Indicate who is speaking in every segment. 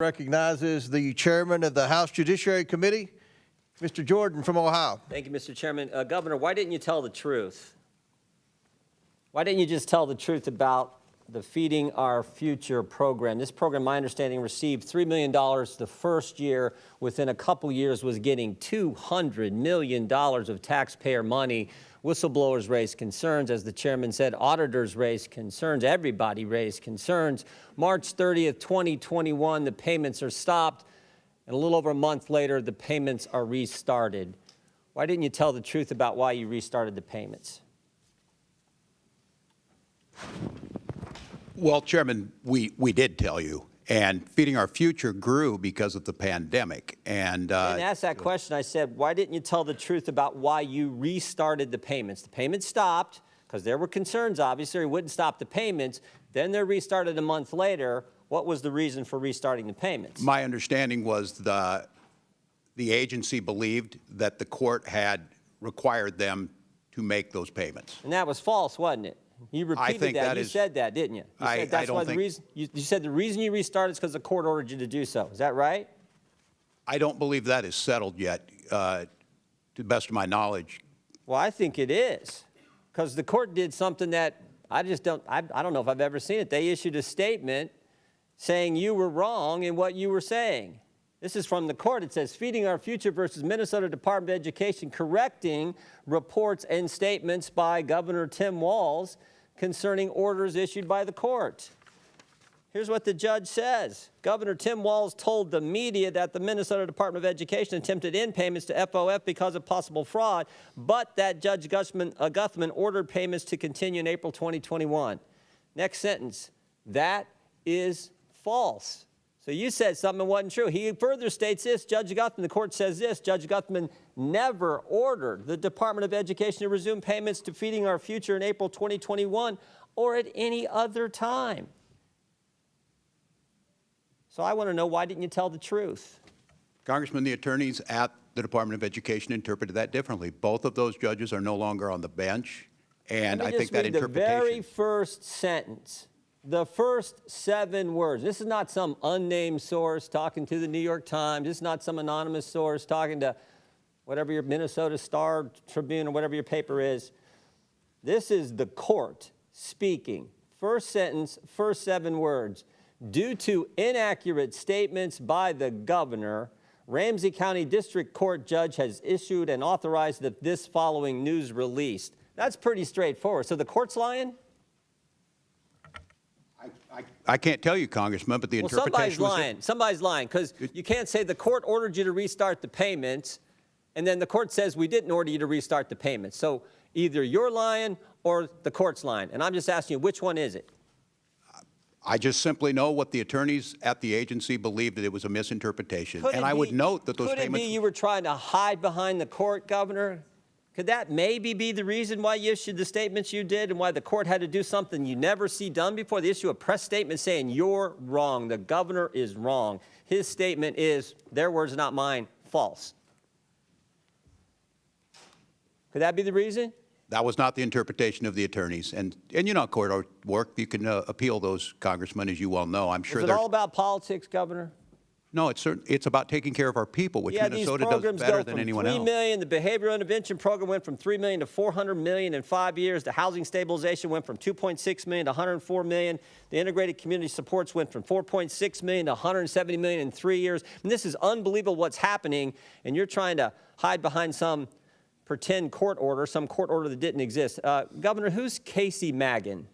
Speaker 1: Recognizes the chairman of the House Judiciary Committee, Mr. Jordan from Ohio.
Speaker 2: Thank you, Mr. Chairman. Governor, why didn't you tell the truth? Why didn't you just tell the truth about the Feeding Our Future program? This program, my understanding, received $3 million the first year. Within a couple years was getting $200 million of taxpayer money. Whistleblowers raised concerns. As the chairman said, auditors raised concerns. Everybody raised concerns. March 30th, 2021, the payments are stopped. And a little over a month later, the payments are restarted. Why didn't you tell the truth about why you restarted the payments?
Speaker 3: Well, Chairman, we did tell you. And Feeding Our Future grew because of the pandemic. And
Speaker 2: I didn't ask that question. I said, why didn't you tell the truth about why you restarted the payments? The payments stopped because there were concerns, obviously. It wouldn't stop the payments. Then they're restarted a month later. What was the reason for restarting the payments?
Speaker 3: my understanding was the agency believed that the court had required them to make those payments.
Speaker 2: And that was false, wasn't it? You repeated that. You said that, didn't you? You said that's why the reason. You said the reason you restarted is because the court ordered you to do so. Is that right?
Speaker 3: I don't believe that is settled yet, to the best of my knowledge.
Speaker 2: Well, I think it is, because the court did something that I don't know if I've ever seen it. They issued a statement saying you were wrong in what you were saying. This is from the court. It says, Feeding Our Future versus Minnesota Department of Education, correcting reports and statements by Governor Tim Walz concerning orders issued by the court. Here's what the judge says. Governor Tim Walz told the media that the Minnesota Department of Education attempted in payments to FOF because of possible fraud, but that Judge Guthman ordered payments to continue in April 2021. Next sentence, that is false. So you said something that wasn't true. He further states this, Judge Guthman, the court says this, Judge Guthman never ordered the Department of Education to resume payments to Feeding Our Future in April 2021 or at any other time. So I want to know, why didn't you tell the truth?
Speaker 3: Congressman, the attorneys at the Department of Education interpreted that differently. Both of those judges are no longer on the bench, and I think that interpretation.
Speaker 2: The very first sentence. The first 7 words. This is not some unnamed source talking to the New York Times. This is not some anonymous source talking to whatever your Minnesota Star Tribune or whatever your paper is. This is the court speaking. First sentence, first 7 words. Due to inaccurate statements by the governor, Ramsey County District Court judge has issued and authorized this following news release. That's pretty straightforward. So the court's lying?
Speaker 3: I can't tell you, Congressman, but the interpretation was
Speaker 2: Somebody's lying, because you can't say the court ordered you to restart the payments, and then the court says we didn't order you to restart the payments. So either you're lying or the court's lying. And I'm just asking you, which one is it?
Speaker 3: I just simply know what the attorneys at the agency believed, that it was a misinterpretation. And I would note that those payments.
Speaker 2: Could it be you were trying to hide behind the court, Governor? Could that maybe be the reason why you issued the statements you did and why the court had to do something you never see done before? They issue a press statement saying you're wrong. The governor is wrong. His statement is, their words, not mine, false. Could that be the reason?
Speaker 3: That was not the interpretation of the attorneys. And you know, court work, you can appeal those, Congressman, as you well know. I'm sure.
Speaker 2: Is it all about politics, Governor?
Speaker 3: No, it's about taking care of our people, which Minnesota does better than anyone else.
Speaker 2: $3 million, the behavioral intervention program went from $3 million to $400 million in 5 years. The housing stabilization went from $2.6 million to $104 million. The integrated community supports went from $4.6 million to $170 million in 3 years. And this is unbelievable what's happening, and you're trying to hide behind some pretend court order, some court order that didn't exist. Governor, who's Casey Magan?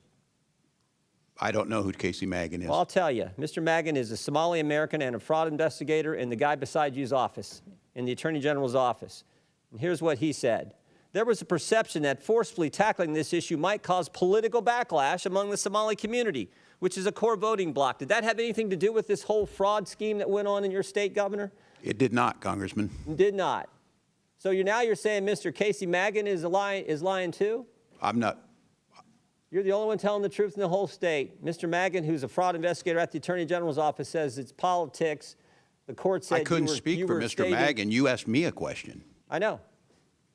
Speaker 3: I don't know who Casey Magan is.
Speaker 2: Well, I'll tell you. Mr. Magan is a Somali American and a fraud investigator in the guy beside you's office, in the Attorney General's office. And here's what he said. There was a perception that forcefully tackling this issue might cause political backlash among the Somali community, which is a core voting bloc. Did that have anything to do with this whole fraud scheme that went on in your state, Governor?
Speaker 3: It did not, Congressman.
Speaker 2: It did not. So you're saying Mr. Casey Magan is lying too?
Speaker 3: I'm not.
Speaker 2: You're the only one telling the truth in the whole state. Mr. Magan, who's a fraud investigator at the Attorney General's office, says it's politics. The court said
Speaker 3: I couldn't speak for Mr. Magan. You asked me a question.
Speaker 2: I know.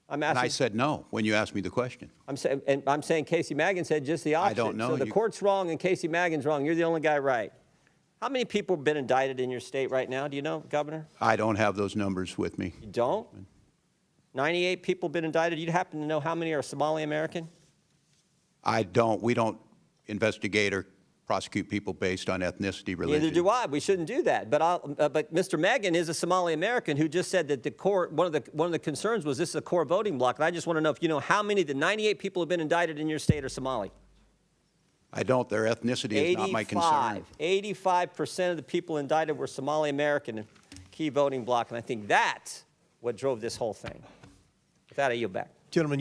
Speaker 2: I'm asking.
Speaker 3: And I said no when you asked me the question.
Speaker 2: I'm saying Casey Magan said just the opposite.
Speaker 3: I don't know.
Speaker 2: So the court's wrong and Casey Magan's wrong. You're the only guy right. How many people have been indicted in your state right now? Do you know, Governor?
Speaker 3: I don't have those numbers with me.
Speaker 2: You don't? 98 people been indicted. You happen to know how many are Somali American?
Speaker 3: I don't. We don't investigate or prosecute people based on ethnicity, religion.
Speaker 2: Neither do I. We shouldn't do that. But Mr. Megan is a Somali American who just said that the core, one of the concerns was this is a core voting block. And I just want to know if you know how many of the 98 people who have been indicted in your state are Somali.
Speaker 3: I don't. Their ethnicity is not my concern.
Speaker 2: 85% of the people indicted were Somali American, key voting block. And I think that's what drove this whole thing. With that, I yield back.
Speaker 1: Gentlemen,